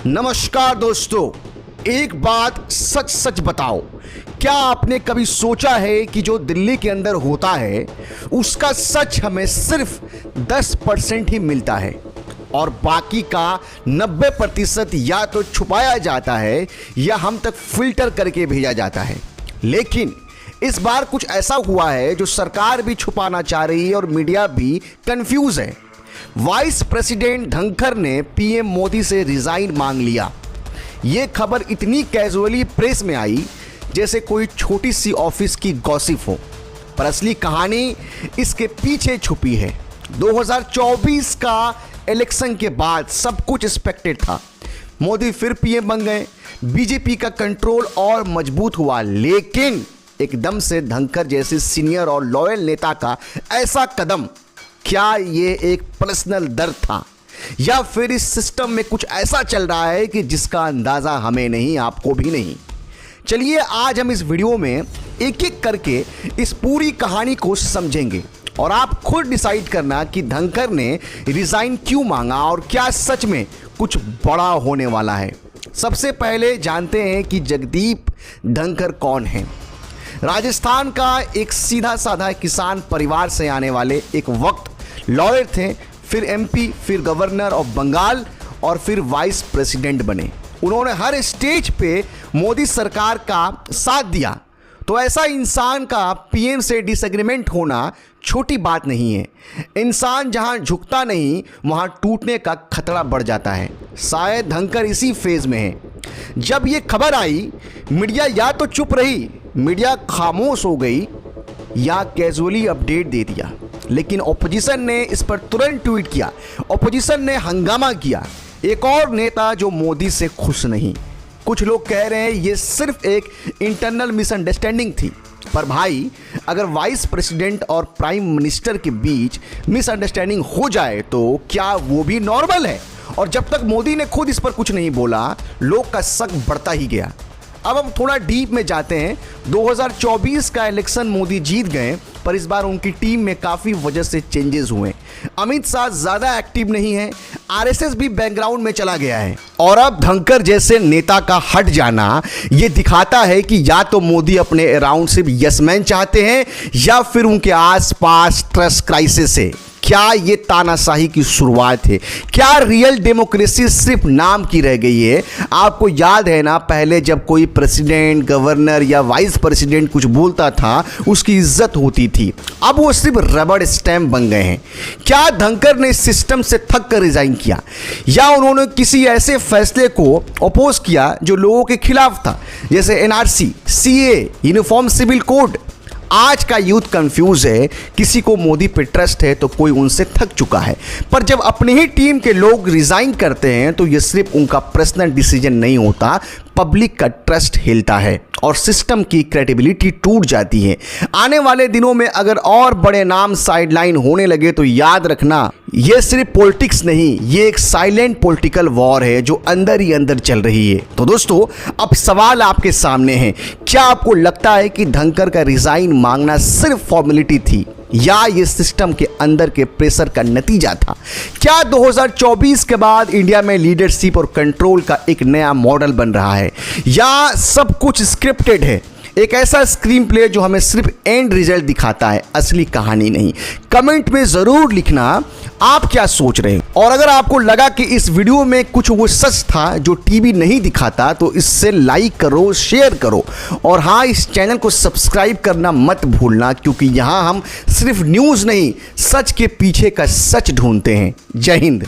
नमस्कार दोस्तों, एक बात सच सच बताओ, क्या आपने कभी सोचा है कि जो दिल्ली के अंदर होता है उसका सच हमें सिर्फ 10% ही मिलता है और बाकी का 90% या तो छुपाया जाता है या हम तक फिल्टर करके भेजा जाता है। लेकिन इस बार कुछ ऐसा हुआ है जो सरकार भी छुपाना चाह रही है और मीडिया भी कंफ्यूज है। वाइस प्रेसिडेंट धनखड़ ने पीएम मोदी से रिजाइन मांग लिया। यह खबर इतनी कैजुअली प्रेस में आई जैसे कोई छोटी सी ऑफिस की गॉसिप हो, पर असली कहानी इसके पीछे छुपी है। 2024 का इलेक्शन के बाद सब कुछ एक्सपेक्टेड था। मोदी फिर पीएम बन गए, बीजेपी का कंट्रोल और मजबूत हुआ, लेकिन एकदम से धनखड़ जैसे सीनियर और लॉयल नेता का ऐसा कदम, क्या ये एक पर्सनल दर्द था या फिर इस सिस्टम में कुछ ऐसा चल रहा है कि जिसका अंदाजा हमें नहीं, आपको भी नहीं। चलिए आज हम इस वीडियो में एक एक करके इस पूरी कहानी को समझेंगे और आप खुद डिसाइड करना कि धनखड़ ने रिजाइन क्यों मांगा और क्या सच में कुछ बड़ा होने वाला है। सबसे पहले जानते हैं कि जगदीप धनखड़ कौन है। राजस्थान का एक सीधा साधा किसान परिवार से आने वाले एक वक्त लॉयर थे, फिर एमपी, फिर गवर्नर ऑफ बंगाल और फिर वाइस प्रेसिडेंट बने। उन्होंने हर स्टेज पे मोदी सरकार का साथ दिया। तो ऐसा इंसान का पीएम से डिसएग्रीमेंट होना छोटी बात नहीं है। इंसान जहां झुकता नहीं वहां टूटने का खतरा बढ़ जाता है। शायद धनखड़ इसी फेज में है। जब ये खबर आई, मीडिया या तो चुप रही, मीडिया खामोश हो गई या कैजुअली अपडेट दे दिया, लेकिन ऑपोजिशन ने इस पर तुरंत ट्वीट किया। ऑपोजिशन ने हंगामा किया। एक और नेता जो मोदी से खुश नहीं। कुछ लोग कह रहे हैं ये सिर्फ एक इंटरनल मिसअंडरस्टैंडिंग थी। पर भाई, अगर वाइस प्रेसिडेंट और प्राइम मिनिस्टर के बीच मिसअंडरस्टैंडिंग हो जाए तो क्या वो भी नॉर्मल है? और जब तक मोदी ने खुद इस पर कुछ नहीं बोला, लोग का शक बढ़ता ही गया। अब हम थोड़ा डीप में जाते हैं। 2024 का इलेक्शन मोदी जीत गए, पर इस बार उनकी टीम में काफ़ी वजह से चेंजेस हुए। अमित शाह ज़्यादा एक्टिव नहीं है, आरएसएस भी बैकग्राउंड में चला गया है। और अब धनखड़ जैसे नेता का हट जाना ये दिखाता है कि या तो मोदी अपने अराउंड सिर्फ यसमैन चाहते हैं या फिर उनके आसपास ट्रस्ट क्राइसिस है। क्या ये तानाशाही की शुरुआत है? क्या रियल डेमोक्रेसी सिर्फ नाम की रह गई है? आपको याद है ना, पहले जब कोई प्रेसिडेंट, गवर्नर या वाइस प्रेसिडेंट कुछ बोलता था उसकी इज्जत होती थी। अब वो सिर्फ रबड़ स्टैम्प बन गए हैं। क्या धनखड़ ने इस सिस्टम से थक कर रिजाइन किया या उन्होंने किसी ऐसे फैसले को अपोज किया जो लोगों के खिलाफ था, जैसे NRC, CA, uniform civil code? आज का यूथ कंफ्यूज है। किसी को मोदी पे ट्रस्ट है तो कोई उनसे थक चुका है। पर जब अपनी ही टीम के लोग रिजाइन करते हैं तो ये सिर्फ उनका पर्सनल डिसीजन नहीं होता, पब्लिक का ट्रस्ट हिलता है और सिस्टम की क्रेडिबिलिटी टूट जाती है। आने वाले दिनों में अगर और बड़े नाम साइडलाइन होने लगे तो याद रखना, ये सिर्फ पॉलिटिक्स नहीं, ये एक साइलेंट पॉलिटिकल वॉर है जो अंदर ही अंदर चल रही है। तो दोस्तों, अब सवाल आपके सामने है, क्या आपको लगता है कि धनखड़ का रिजाइन मांगना सिर्फ फॉर्मेलिटी थी या ये सिस्टम के अंदर के प्रेशर का नतीजा था? क्या 2024 के बाद इंडिया में लीडरशिप और कंट्रोल का एक नया मॉडल बन रहा है या सब कुछ स्क्रिप्टेड है? एक ऐसा स्क्रीन प्ले जो हमें सिर्फ एंड रिजल्ट दिखाता है, असली कहानी नहीं। कमेंट में ज़रूर लिखना आप क्या सोच रहे हैं। और अगर आपको लगा कि इस वीडियो में कुछ वो सच था जो टीवी नहीं दिखाता तो इससे लाइक करो, शेयर करो और हाँ, इस चैनल को सब्सक्राइब करना मत भूलना, क्योंकि यहाँ हम सिर्फ न्यूज़ नहीं, सच के पीछे का सच ढूंढते हैं। जय हिंद।